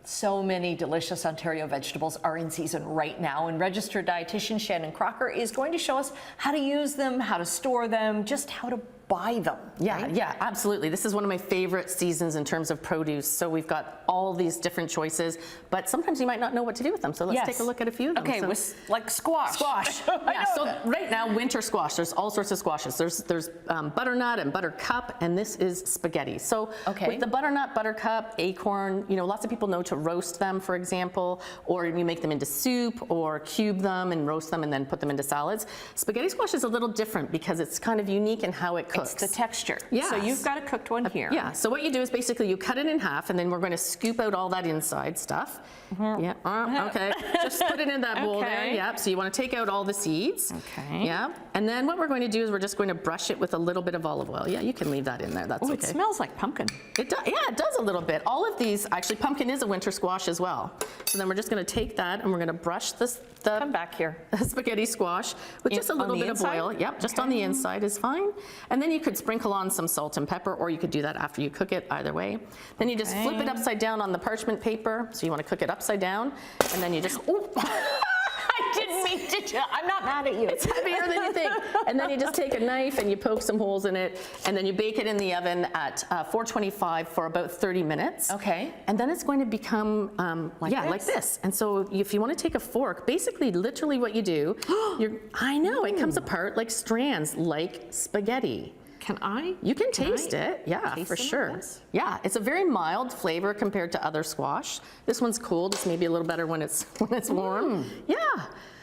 So many delicious Ontario vegetables are in season right now, and registered dietitian Shannon Crocker is going to show us how to use them, how to store them, just how to buy them. Yeah, right? yeah, absolutely. This is one of my favorite seasons in terms of produce. So we've got all these different choices, but sometimes you might not know what to do with them. So let's take a look at a few of them. Okay, like squash. Squash. Yeah, so right now, winter squash, there's all sorts of squashes. There's butternut and buttercup, and this is spaghetti. So with the butternut, buttercup, acorn, you know, lots of people know to roast them, for example, or you make them into soup or cube them and roast them and then put them into salads. Spaghetti squash is a little different because it's kind of unique in how it cooks. It's the texture. Yeah. So you've got a cooked one here. Yeah. So what you do is basically you cut it in half, and then we're going to scoop out all that inside stuff. Yeah. Okay. Just put it in that bowl there. Yep. So you want to take out all the seeds. Okay. Yeah. And then what we're going to do is we're just going to brush it with a little bit of olive oil. Yeah, you can leave that in there. That's okay. It smells like pumpkin. It does. Yeah, it does a little bit. All of these, actually, pumpkin is a winter squash as well. So then we're just going to take that and we're going to brush the come back here. Spaghetti squash with just a little bit of oil. Yep, just on the inside is fine. And then you could sprinkle on some salt and pepper, or you could do that after you cook it, either way. Then you just flip it upside down on the parchment paper. So you want to cook it upside down, and then you just, I didn't mean to, I'm not mad at you. It's heavier than you think. And then you just take a knife and you poke some holes in it, and then you bake it in the oven at 425 for about 30 minutes. Okay. And then it's going to become, like this. And so if you want to take a fork, basically literally what you do, I know, it comes apart like strands, like spaghetti. Can I? You can taste it, yeah, for sure. Yeah, it's a very mild flavor compared to other squash. This one's cold. It's maybe a little better when it's warm. Yeah.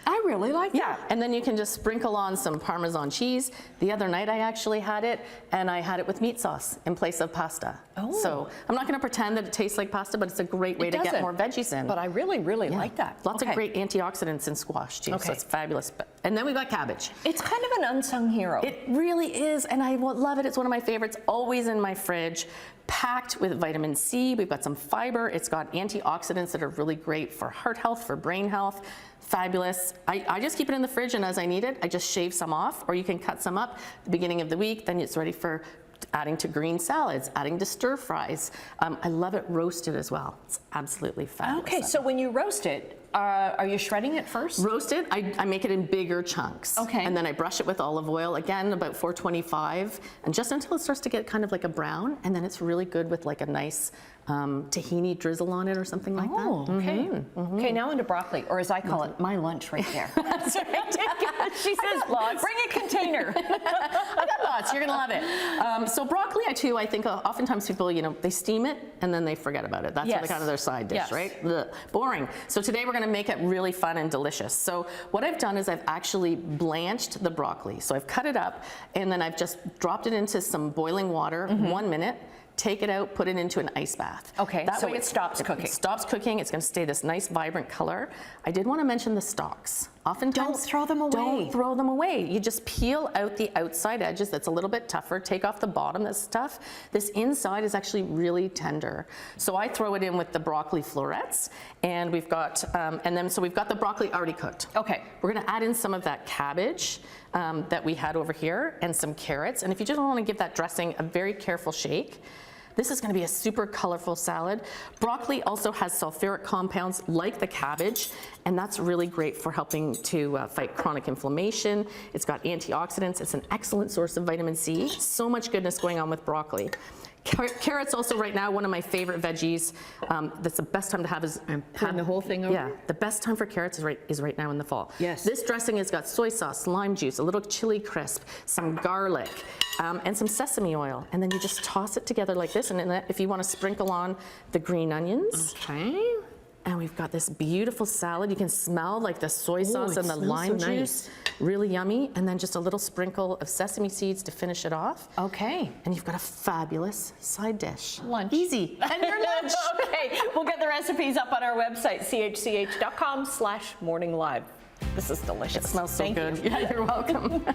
I really like that. Yeah, and then you can just sprinkle on some Parmesan cheese. The other night I actually had it, and I had it with meat sauce in place of pasta. Oh. So I'm not gonna pretend that it tastes like pasta, but it's a great way to get more veggies in. But I really, really like that. Lots of great antioxidants in squash too, so it's fabulous. And then we've got cabbage. It's kind of an unsung hero. It really is, and I love it. It's one of my favorites, always in my fridge. Packed with vitamin C, we've got some fiber, it's got antioxidants that are really great for heart health, for brain health. Fabulous. I just keep it in the fridge, and as I need it, I just shave some off, or you can cut some up at the beginning of the week, then it's ready for adding to green salads, adding to stir fries. I love it roasted as well. It's absolutely fabulous. Okay, so when you roast it, are you shredding it first? Roasted, I make it in bigger chunks. Okay. And then I brush it with olive oil, again, about 425, and just until it starts to get kind of like a brown, and then it's really good with like a nice tahini drizzle on it or something like that. Oh, okay. Okay, now into broccoli, or as I call it, my lunch right there. That's right. She says, bring a container. I got lots. You're gonna love it. So broccoli, I think oftentimes people, you know, they steam it and then they forget about it. That's kind of their side dish, right? Ugh, boring. So today we're gonna make it really fun and delicious. So what I've done is I've actually blanched the broccoli. So I've cut it up, and then I've just dropped it into some boiling water, 1 minute. Take it out, put it into an ice bath. Okay, that so way it stops cooking. It stops cooking. It's going to stay this nice, vibrant color. I did want to mention the stalks. Oftentimes, don't throw them away. Don't throw them away. You just peel out the outside edges. That's a little bit tougher. Take off the bottom. That's tough. This inside is actually really tender. So I throw it in with the broccoli florets, and we've got, so we've got the broccoli already cooked. Okay. We're going to add in some of that cabbage that we had over here, and some carrots. And if you just want to give that dressing a very careful shake, this is going to be a super colorful salad. Broccoli also has sulfuric compounds like the cabbage, and that's really great for helping to fight chronic inflammation. It's got antioxidants. It's an excellent source of vitamin C. So much goodness going on with broccoli. Carrots also right now, one of my favorite veggies. That's the best time to have is the whole thing over? Yeah, the best time for carrots is right now in the fall. Yes. This dressing has got soy sauce, lime juice, a little chili crisp, some garlic, and some sesame oil. And then you just toss it together like this. And then if you want to sprinkle on the green onions. Okay. And we've got this beautiful salad. You can smell like the soy sauce and the lime juice. Really yummy. And then just a little sprinkle of sesame seeds to finish it off. Okay. And you've got a fabulous side dish. Lunch. Easy. And your lunch. Okay. We'll get the recipes up on our website, chch.com/morninglive. This is delicious. It smells so good. Yeah, you're welcome.